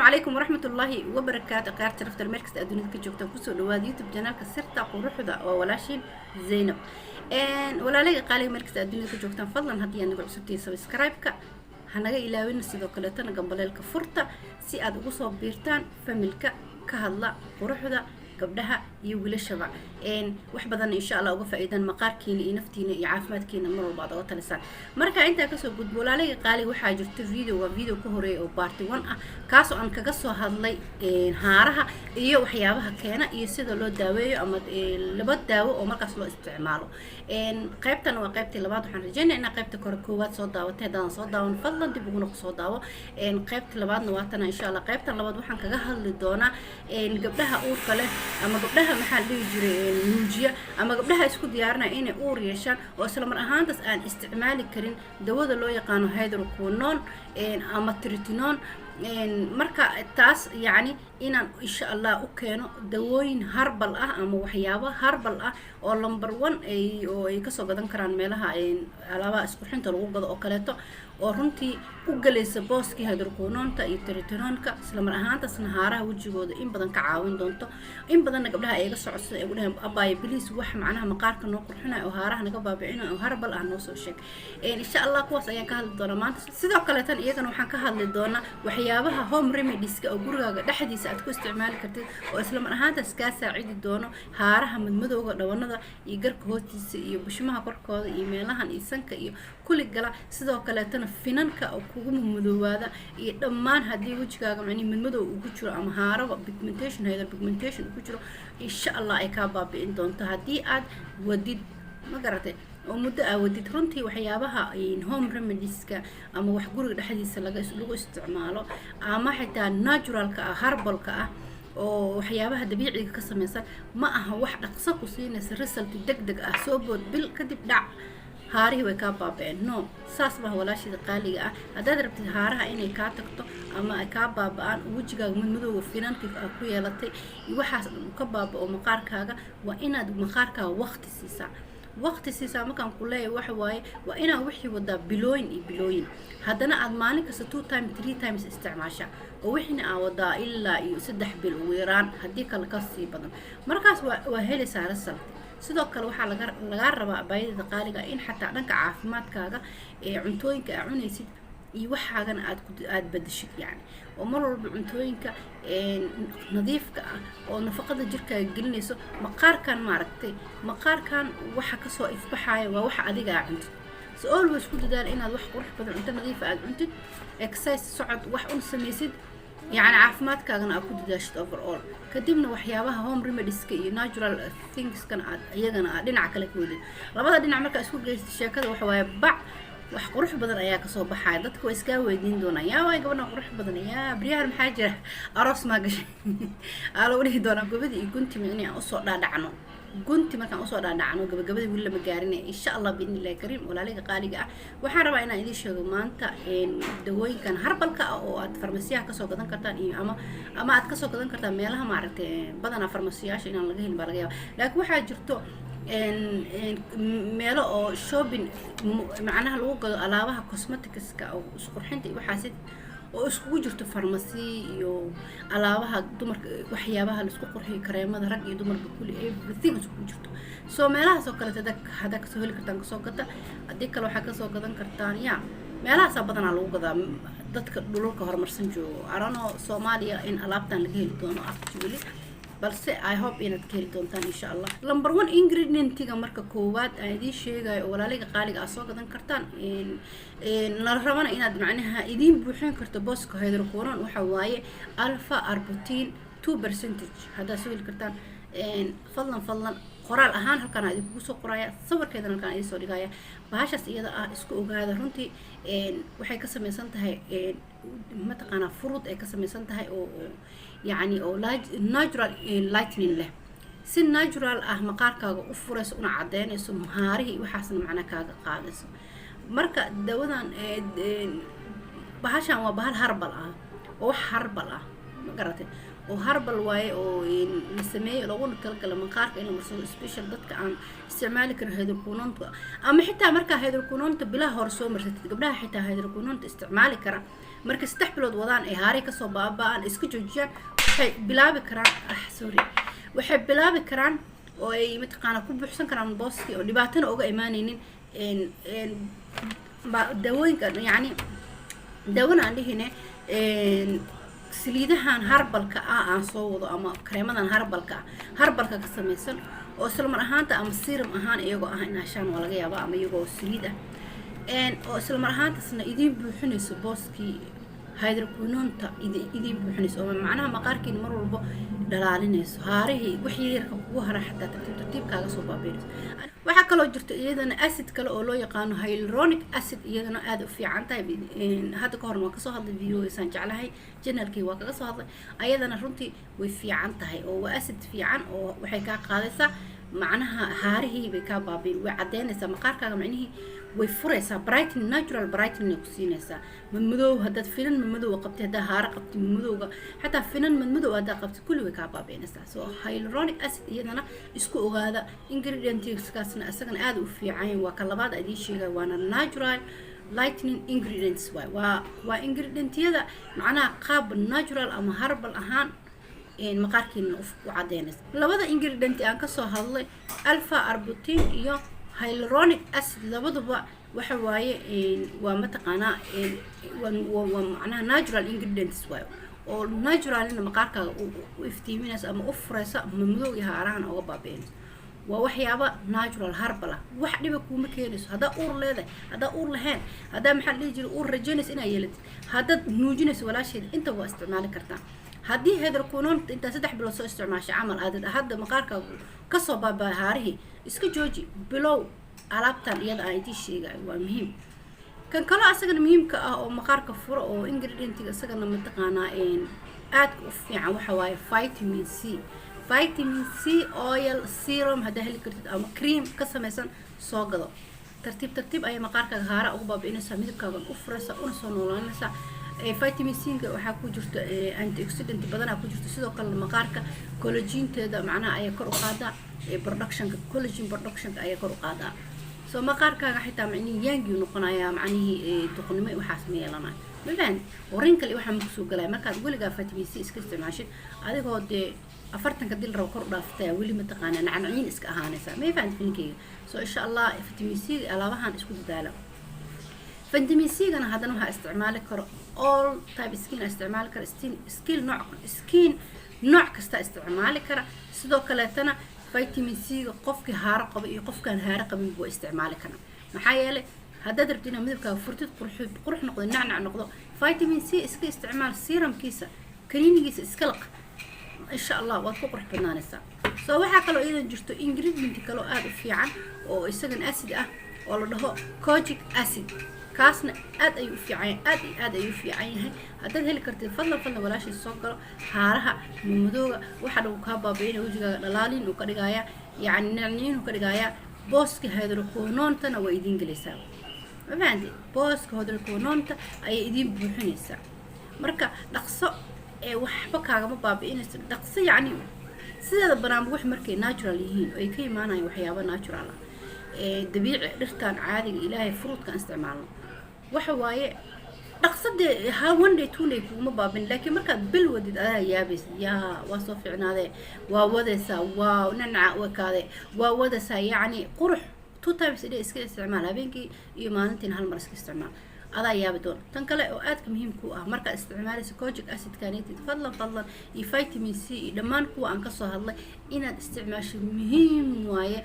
السلام عليكم ورحمة الله وبركاته. قارت رفت المركز أدوني كجوكتان كسر لواد يوتيوب جنالك سرتا قروحدا وولاشين زينب ولا لقى قالي مركز أدوني كجوكتان فضلا هدي أنا بعصبتي سبسكرايبك هنجا إلى وين سيدو كلتنا قبل الكفرتا سي أد وصوب بيرتان فملك كهلا قروحدا قبلها يقول الشبع wax badan insha Allah uga faa'iidan maqaarkiina iyo naftiina iyo caafimaadkiina mar walba aad talisaan marka inta ka soo gudbo walaalay qaali waxa jirta video ka horeey oo part 1 ah kaas oo aan kaga soo hadlay haaraha iyo waxyaabaha keena iyo sida loo daaweeyo ama laba daawo oo markaas loo isticmaalo qaybtan waa qaybtii labaad waxaan rajaynayaa in qaybta koowaad soo daawatay hadaan soo daawan fadlan dib ugu noqo soo daawo qaybta labaadna waa tan insha Allah qaybtan labaad waxaan kaga hadli doonaa gabdhaha uurka leh ama gabdhaha maxaa dhihi jiray nuujiya ama gabdhaha isku diyaarinaya inay uur yeeshaan oo isla mar ahaantaas aan isticmaali karin dawada loo yaqaan hydroquinone ama tretinoin marka taas yani inaan insha Allah u keeno dawooyin harbal ah ama waxyaabo harbal ah oo number 1 ay ka soo gadan karaan meelaha alaabaha isku xinta lagu gado oo kaleeto oo runtii u galaysa booskii hydroquinonta iyo tretinoinka isla mar ahaantaasna haaraha wajigooda in badan ka caawin doonto in badan gabdhaha ay iga socodsan ay u dhahan abay please wax macnaha maqaarka noo qurxinayo oo haaraha naga baabicinayo oo harbal ah noo soo sheeg insha Allah kuwaas ayaan ka hadli doonaa maanta sidoo kale tan iyagana waxaan ka hadli doonaa waxyaabaha home remedies oo gurigaaga dhexdiisa aad ku isticmaali kartid oo isla mar ahaantaas ka saacidi doono haaraha madmadowga dhawanada iyo garka hoostiisa iyo bushmaha korkooda iyo meelahan iyo sanka iyo kulli gala sidoo kale tan finanka oo kugu madoowaada iyo dhammaan hadii wajigaaga macni madmadow ugu jiro ama haaraba pigmentation ugu jiro insha Allah ay ka baabi'in doonto hadii aad wadid ma garatay oo muddo wadid runtii waxyaabaha home remedieska ama wax guriga dhexdiisa lagu isticmaalo ama xitaa naturalka ah herbalka ah oo waxyaabaha dabiiciga ka samaysan ma aha wax dhaqso ku siinaysa result degdeg ah soo bood bil kadib dhac haarihi way ka baabeen no saas ma walaashida qaaliga ah hadaad rabtid haaraha inay ka tagto ama ay ka baabaan wajigaaga madmadowga finanka ku yeelatay waxaas ka baabao maqaarkaaga waa inaad maqaarkaaga waqti siisaa markaan ku leeyahay waxa waaye waa inaa wixii wada bilooyin haddana aad maalin kasta 2 times 3 times isticmaasha oo wixina aad wada ilaa iyo 3 bil ugu yaraan haddii kale ka sii badan markaas waa helaysaa result sidoo kale waxaa laga rabaa baayida qaaliga in xataa dhanka caafimaadkaaga cuntooyinka aad cunaysid iyo waxaagana aad badashid yani oo mar walba cuntooyinka nadiifka ah oo nafaqada jirkaaga gelinayso maqaarkan waxa ka soo ifbaxaya waa waxa adiga aad cuntid so always ku dadaal inaad wax qurux badan cunto nadiif aad cuntid exercise socod wax un samaysid يعني عافمات كأنا أكون داشت overall كديمنا وحيابها home remedies كي natural things كان يجنا دين عكلك ودي لبعض دين عملك أسوق جيس الشيء وحواي بع وحقروح بدن أياك صوب حاجات كويس كاوي دين دونا يا واي قبنا قروح بدن يا بريها المحاجة أرس ما قش قالوا لي دونا قبدي كنت مني أصور دعنو كنت ما كان أصور دعنو قبل ولا مقارنة إن شاء الله بإذن الله كريم ولا لقى قالقة وحارب أنا إذا شو ما أنت دوين كان هربلك أو فرمسيها كسو قدن كرتان أما أتكسو قدن كرتان ميلها معرتين بدنا فرمسياش إن الله جهل برجع لكن واحد جرتو meelo oo shopping macnaha lagu gado alaabaha cosmetics-ka oo isku xinta iyo waxaasid oo isku jirto pharmacy iyo alaabaha dumarka waxyaabaha la isku qurxiyo kareemada rag iyo dumarka kulli everything isku jirto soo meelahaas oo kale hada ka soo heli kartaan ka soo gata hadii kale waxa ka soo gadan kartaan meelahaas badan lagu gadaa dadka dhulka horumarsan joogo arano Soomaaliya in alaabtan laga heli doono actually بس I hope إنك كيل دونتان إن شاء الله. number 1 ingredient تيجا مركا كوات أدي شيء جاي ولا لقى قالق أسواق دن كرتان نرفعنا إن معناها إدين بروحين كرتبوس كهيدروكورون وحواي ألفا أربوتين 2% هذا سوي الكرتان فضلا قرال أهان هالكان هذي بوسو قرايا صور كذا هالكان هذي صوري جاية بهاش إذا إسكو هذا رنتي وحي كسم يسنتها ما تقنا فروض كسم يسنتها أو يعني أو natural lightning له سن natural مقارك أفرس ونعدين اسم هاري وحسن معنا قادس مركا دوّدان بهاشان وبهال هربل وحربل مقرته وهربل واي أو نسميه لو نكلكل مقارك إنه مرسول سبيشال ضدك عن استعمالك الهيدروكونون أما حتى مركا هيدروكونون بلا هرسو مرتد قبلها حتى هيدروكونون استعمالك marka 3 bilood wadaan ay haaray ka soo baaba'aan iska joojiyaan waxay bilaabi karaan waxay bilaabi karaan oo ay mataqaana ku buuxsan karaan booski oo dhibaatana uga imaanaynin dawooyinka yani dawana aan dhihine saliidahan harbalka aan soo wado ama kareemadan harbalka ka samaysan oo isla mar ahaanta ama serum ahaan iyagoo ah in ashaan waa laga yaabaa ama iyagoo saliid ah oo isla mar ahaantaasna idiin buuxinayso booskii hydroquinonta idiin buuxinayso oo macnaha maqaarkiina mar walba dhalaalinayso haarihii wixii yarka kugu hara xataa tartiib kaaga soo baabiinayso waxaa kaloo jirta iyadana acid kale oo loo yaqaano hyaluronic acid iyadana aad u fiican tahay hadda ka horna waan kasoo hadlay videogiisaan jeclahay channelkii waa kaga soo hadlay ayadana runtii way fiican tahay oo waa acid fiican oo waxay kaa qaadaysaa macnaha haarihii bay kaa baabiin way cadeynaysaa maqaarkaaga macnihii way furaysaa brightening natural brightening ku siinaysaa madmadow haddaad finan madmadow qabtay haddaa haare qabtay madmadowga xataa finan madmadow haddaa qabtay kulli way kaa baabiinaysaa so hyaluronic acid iyadana isku ogaada ingredientskaasna isagana aad u fiican waa ka labaad idiin sheegay waana natural lightning ingredients waa ingredientyada macnaha qaab natural ama herbal ahaan maqaarkiina u cadeynaysa labada ingredient aan kasoo hadlay alpha arbutin iyo hyaluronic acid labaduba waxa waaye waa mataqaanaa waa macnaha natural ingredients waayo oo naturalina maqaarkaaga u iftiiminaysa ama u furaysa madmadow iyo haarahan uga baabiinaysa waa waxyaaba natural herbal ah wax dhiba kuuma keenayso haddaa uur leedahay haddaa uur lahayn haddaa maxaa dhihi jiray uur rajaynaysa inaa yeelatid haddaad nuujinayso walaasheeda inta waa isticmaali kartaa haddii hydroquinonta intaa 3 bilood soo isticmaashay camal aad hadda maqaarkaaga kasoo baabaa haarihii iska jooji bilow alaabtan iyada aan idin sheegay waa muhiim kan kale asagana muhiimka ah oo maqaarka furo oo ingredientiga asagana mataqaanaa aad u fiican waxa waaye vitamin C oil serum haddaa heli kartid ama cream ka samaysan soo gado tartiib ayay maqaarkaaga haara ugu baabi'inaysaa midabkaaga u furaysaa una soo noolaanaysaa vitamin C waxaa ku jirta antioxidant badanaa ku jirta sidoo kale maqaarka collagenteeda macnaha ayaa kor u qaadaa productionka collagen productionka ayaa kor u qaadaa soo maqaarkaaga xitaa macnihi yaangi noqonayaa macnihii duqnimo waxaas ma yeelanaya ma fahan orin kale waxaa ma kusoo galaya markaad weligaa vitamin C iska isticmaashid adigoo dee 40 dil rabo kor u dhaaftaa weli mataqaanaa nacnaciin iska ahaanaysaa ma fahan finkeyga soo insha allah vitamin C alaabahan isku dadaala vitamin C gana haddana waxaa isticmaali karo all type skin isticmaali kara skin nooc kasta isticmaali kara sidoo kaleetana vitamin C ga qofkii haaro qaba iyo qofkaan haaro qabin buu isticmaali kara maxaa yeelay haddaad rabtid inaad midabkaaga furtid qurux noqdo nacnac noqdo vitamin C iska isticmaal serumkiisa kaniinigiisa iska laq insha allah waad ku qurux badnaanaysaa soo waxaa kaloo iyadan jirto ingredient kaloo aad u fiican oo isagan acid ah oo la dhaho kojic acid kaasna aad ayuu u fiican yahay haddaad heli kartid fadlan walaashii soo galo haaraha madmadowga waxa dhow kaa baabi'inaya wejigaaga dhalaalin uu ka dhigayaa yacni nacniin uu ka dhigayaa booska hydroquinontana waa idiin gelaysaa ma fahanti booska hydroquinonta ayay idiin buuxinaysaa marka dhaqso waxba kaagama baabi'inayso dhaqso yacni sideeda banaanba wax markay natural yihiin oo ay ka imaanayaan waxyaaba natural ah dabiici dhirtaan caadiga ilaahay fruitkan isticmaalno waxa waaye dhaqsadee one day 2 day kuma baabin laakiin markaad bil wadid adaa yaabaysa yaa waa soo fiicnaadee waa wadaysaa waa nanaca wakaade waa wadaysaa yacni qurux 2 times a day iska isticmaal habeenkii iyo maalintiin hal mar iska isticmaal adaa yaabi doon tan kale oo aadka muhiim ku ah markaad isticmaalayso kojic acid kaanetid fadlan iyo vitamin C iyo dhammaan kuwa aan kasoo hadlay inaad isticmaasho muhiim waaye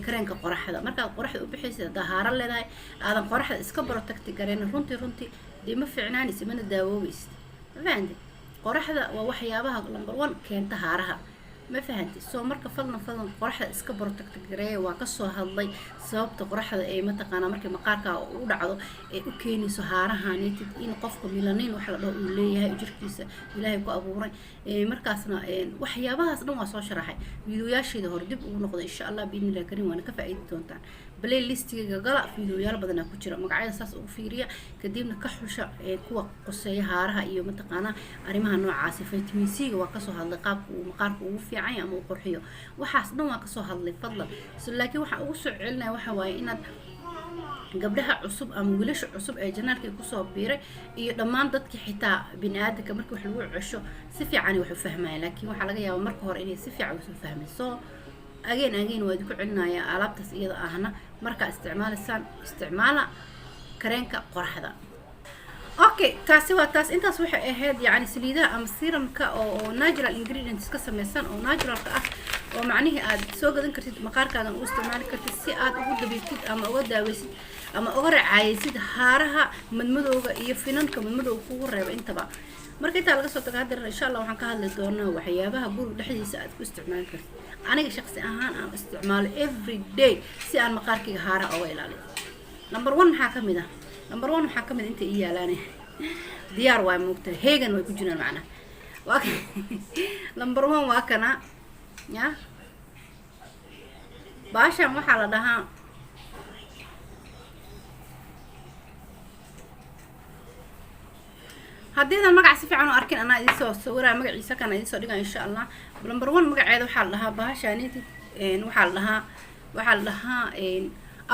kareenka qoraxda markaad qoraxda u bixaysid haddaa haaro leedahay aadan qoraxda iska protecti gareen runtii dee ma fiicnaanaysa mana daawoobaysid ma fahanti qoraxda waa waxyaabaha number 1 keenta haaraha ma fahanti soo marka fadlan qoraxda iska protect gareeya waa kasoo hadlay sababta qoraxda ee mataqaanaa markay maqaarka u dhacdo ee u keenayso haarahanetid in qofka melanin wax la dhaho uu leeyahay jirkiisa ilaahay ku abuuray markaasna waxyaabahaas dhan waa soo sharaxay videoyaasheeda hore dib ugu noqdo insha allah biidnillahi karim waana ka faa'iidi doontaan playlistiga gala videoyaal badan ku jira magacyada saas ugu fiiriya kadibna ka xusha kuwa qoseeya haaraha iyo mataqaanaa arrimaha noocaas vitamin C ga waa kasoo hadlay qaabka uu maqaarka ugu fiican ama uu qurxiyo waxaas dhan waa kasoo hadlay fadlan laakiin waxa ugu soo celinaya waxa waaye inaad gabdhaha cusub ama wiilasha cusub ee janaalkii kusoo biiray iyo dhammaan dadkii xitaa bini'aadamka markii wax lagu cesho si fiican wax u fahmayaan laakiin waxaa laga yaabaa marka hore inay si fiican u fahmin soo again waa idinku celinayaa alaabtaas iyada ahna marka isticmaalaysaan isticmaala kareenka qoraxda okay taasi waa taas intaas waxay ahayd yani saliidaha ama serumka oo natural ingredients ka samaysan oo naturalka ah oo macnaheedu aad soo gadan kartid maqaarkaaga u isticmaali kartid si aad ugu dabiitid ama uga daaweysid ama uga raacaysid haaraha madmadowga iyo finanka madmadowga kugu reeba intaba marka inta laga soo tago hadda insha Allah waxaan ka hadli doonaa waxyaabaha guriga dhexdiisa aad ku isticmaali kartid aniga shakhsi ahaan aan isticmaalo every day si aan maqaarkayga haaraha uga ilaaliyo number 1 maxaa kamid ah number 1 waxaa kamid inta ii yaalaan diyaar waa moogta heegan way ku jiraan macna waa number 1 waa kana ya baashan waxaa la dhahaa haddii magac si fiican u arkin ana idin soo sawiraa magaciisa kana idin soo dhigaa insha Allah number 1 magaceeda waxaa la dhahaa baashaaniti waxaa la dhahaa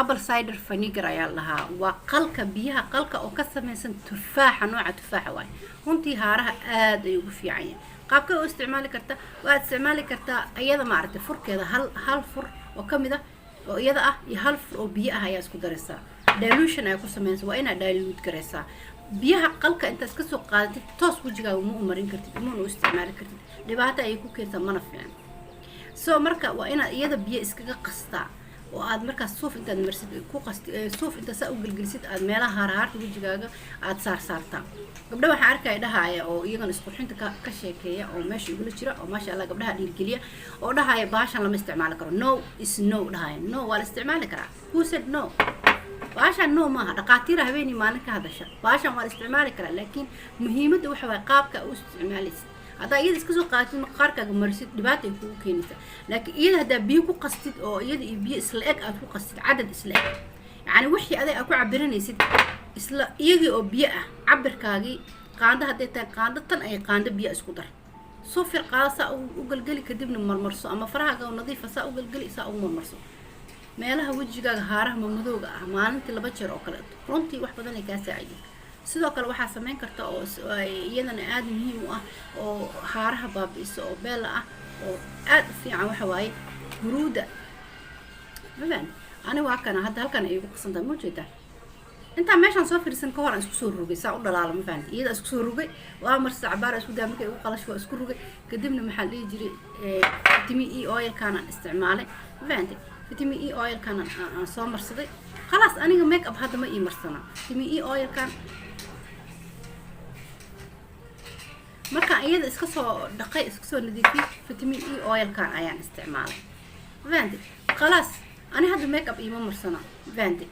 apple cider vinegar ayaa la dhahaa waa qalka biyaha qalka oo ka samaysan tufaaxa nooca tufaaxa waay runtii haaraha aad ay ugu fiican yahay qaabka oo isticmaali karta waad isticmaali kartaa iyada maaragtay furkeeda hal fur oo kamid ah oo iyada ah iyo hal fur oo biyo ah ayaa isku daraysaa dilution ay ku sameeysaa waa inaad dilute garaysaa biyaha qalka inta iska soo qaadatid toos wajigaaga ma u marin kartid ma u isticmaali kartid dhibaato ay ku keentaa mana fiican soo marka waa inaad iyada biyo iskaga qastaa oo aad markaas suuf intaad marsid ku qasti suuf inta saa u galgalisid aad meelaha haarhaarta wajigaaga aad saartaa gabdhaha waxaan arkay dhahaaya oo iyagana isqurxinta ka sheekeeya oo meesha igula jira oo maasha Allah gabdhaha dhiirgeliya oo dhahaaya baashan lama isticmaali karo no is no dhahaaya no waa la isticmaali karaa who said no baashan no maaha dhaqaatiir habeenii maalin ka hadasha baashan waa la isticmaali karaa laakiin muhiimadda waxa waa qaabka u isticmaalaysid haddaa iyada iska soo qaadatid maqaarkaaga marisid dhibaato ay kugu keenaysaa laakiin iyada haddaa biyo ku qastid oo iyada iyo biyo isla eg aad ku qastid cadad isla eg yani wixii aday aad ku cabiranaysid isla iyagii oo biyo ah cabirkaagii qaando hadday tahay qaando tan ay qaando biyo isku dar soo fir qaado saa u galgali kadibna marmarso ama farahaaga nadiifa saa u galgali saa u marmarso meelaha wajigaaga haaraha madmadowga ah maalintii 2 jeer oo kale runtii wax badan ay kaa saacideen sidoo kale waxaa sameyn karta oo iyadana aad muhiim u ah oo haaraha baabi'iso oo beela ah oo aad fiican waxa waaye huruuda maban ani waa kana hadda halkan ay ugu qasanta ma jeedaa inta meeshan soo fiirsan ka hor aan isku soo rugay saa u dhalaalo ma fahanti iyada isku soo rugay waa mar saacabaar isku daa markay ugu qalash waa isku rugay kadibna maxaa la jiray vitamin E oil kana isticmaalay ma fahanti vitamin E oil kana aan soo marsaday خلاص aniga make up hadda ma ii marsana vitamin E oil kan marka iyada iska soo dhaqay iska soo nadiifiyay vitamin E oil kan ayaan isticmaalay fahanti خلاص ani hadda make up iima marsana fahanti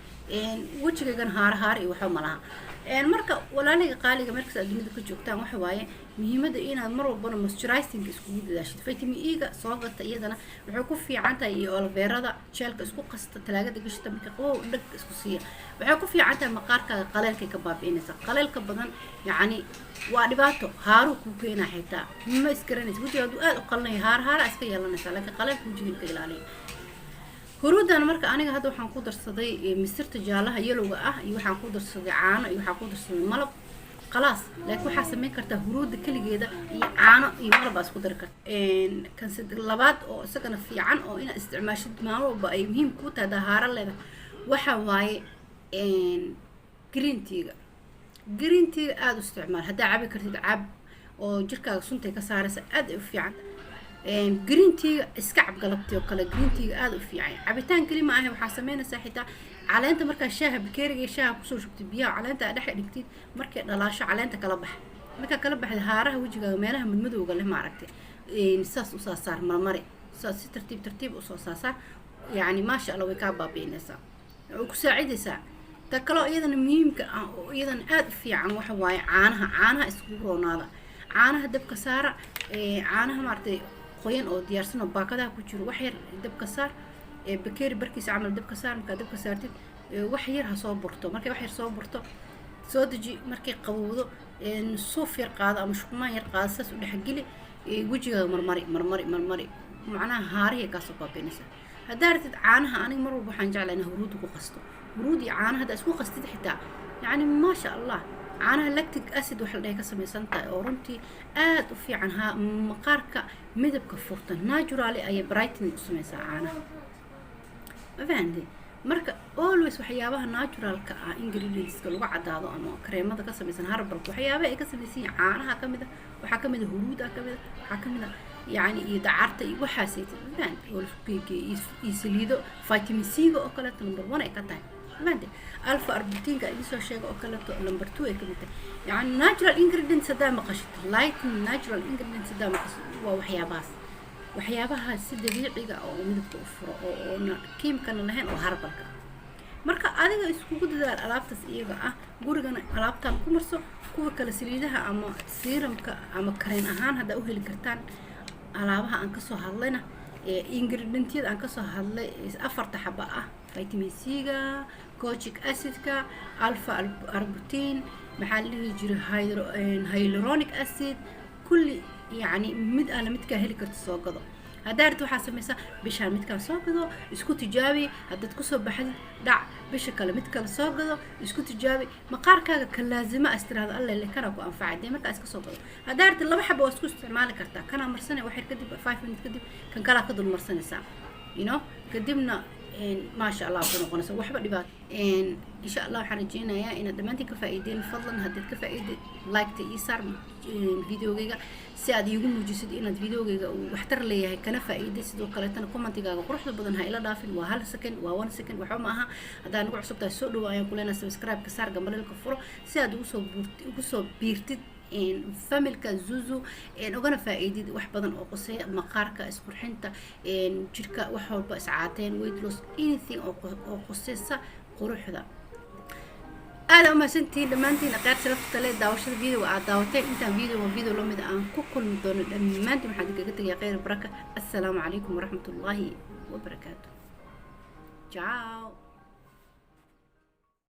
wajigaygan haar iyo waxa malaha marka walaaliga qaaliga markaas adduunada ka joogtaan waxa waaye muhiimada inaad mar walba moisturizing isku dadaashid vitamin E ga soo gata iyadana wuxuu ku fiican tahay iyo aloe vera gelka isku qasta talaagada gashta marka qow dhag isku siiya wuxuu ku fiican tahay maqaarkaaga qaleelka ka baabi'inaysa qaleelka badan yani waa dhibaato haaru ku keenaa xitaa ma iskaranaysa wajigaagu aad u qalnay haar iska yeelanaysa laakiin qaleelka wajiga ka ilaaliya huruudan marka aniga hadda waxaan ku darsaday misirta jaalaha yelowga ah iyo waxaan ku darsaday caano iyo waxaan ku darsaday malab خلاص laakiin waxa sameyn kartaa huruuda kaligeeda iyo caano iyo malab isku dar kartaa kan labaad oo isagana fiican oo ina isticmaashid maalmo walba ay muhiim ku tahay dahaara leedahay waxa waaye green tea aad u isticmaal hadaa cabi kartid cab oo jirkaaga sunta ka saaraysa aad u fiican green tea iska cab galabtii oo kale green tea aad u fiican cabitaan kali ma aha waxa sameynaysaa xitaa caleenta marka shaaha bakeeriga shaaha ku soo shubtay biyaha caleenta dhex dhigtid markay dhalaasho caleenta kala bax marka kala baxda haaraha wajigaaga meelaha madmadowga leh ma aragtay saas u soo saar marmari saas si tartiib u soo saar yani ma sha Allah way ka baabiinaysaa oo ku saacidaysaa ta kale iyadana muhiimka ah oo iyadana aad u fiican waxa waaye caanaha isku roonaada caanaha dabka saara caanaha maartay qoyan oo diyaarsan oo baakadaha ku jiro wax yar dabka saar bakeeri barkiisa camal dabka saar marka dabka saartid wax yar ha soo burto markay wax yar soo burto soo daji markay qabowdo suuf yar qaado ama shukumaan yar qaado saas u dhaxgeli wajigaaga marmari macnaha haarihi ka soo baabiinaysa هدارت عانها أنا مرة بحن جعل أنا هرود وقصته هرودي عانها ده اسمه قصتي حتى يعني ما شاء الله عانها لاكتيك أسيد وحلا كسمي سنتا أورنتي وفي عنها مقاركة مدب كفورتا ناجورالي أي برايتن سمي عانها ما فهمتي marka always waxyaabaha naturalka ah ingredientska lagu cadaado ama kareemada ka samaysan harbalka waxyaabaha ay ka samaysan caanaha kamid ah waxa kamid ah huruuda kamid ah waxa kamid ah yani iyo dacarta iyo waxa saytaan oo isku saliido vitamin C oo kale number 1 ay ka tahay maanta alpha arbutinka ay soo sheego oo kale number 2 ay kamid tahay yani natural ingredients hada maqashid light natural ingredients hada maqashid waa waxyaabaha si dabiiciga oo midabka u furo oo kiimkana lahayn oo harbalka marka adiga isku dadaal alaabtaas iyaga ah gurigana alaabtan ku marso kuwa kala saliidaha ama seerumka ama kareen ahaan hada u heli kartaan alaabaha aan ka soo hadlayna ingredientyada aan ka soo hadlay afarta xaba ah vitamin C ga kojic acid ka alpha arbutin maxaa la yiraahdaa hyaluronic acid kulli يعني مد أنا متكهلي كرت سوقضو هدارت وحا سميسا بشان متكال سوقضو اسكو تجابي هداد كسو بحد دع بشكل متكال سوقضو اسكو تجابي مقاركا كان لازمة استراد الله اللي كانوا أنفع دي مركا اسكو سوقضو هدارت اللي بحبه اسكو استعمالي كرتا كان مرسنة واحد كدب 5 minutes كدب كان كلا كدو المرسنة ساعة you know قدمنا ما شاء الله بنو قنصة وحبة دبات إن شاء الله حنجينا يا إن دمانتي كفائدين فضلا هديت كفائدة لايك تيسار الفيديو جيجا سعد يقوم جسد إن الفيديو جيجا واحتر لي هاي كنا فائدة سدوا كلاتنا كومنتي جا قروح بدن هاي لا دافن وهل سكن وون سكن وحومها هذا نقول عصبت السود ويا كلنا سبسكرايب كسر جنب الكفر سعد وصو بيرتد إن فملك زوزو إن أجنا فائدة وحبضن أو قصي مقارك إسقرحنتا إن شركة وحول بس عاتين ويدلوس anything أو قصيصة قروح ذا أنا ما سنتي لما أنتي نقدر سلفت ثلاث داوش الفيديو وعداوتين أنت فيديو لو مدة أن كل مدن لما أنتي محدك قلت يا غير بركة السلام عليكم ورحمة الله وبركاته. ciao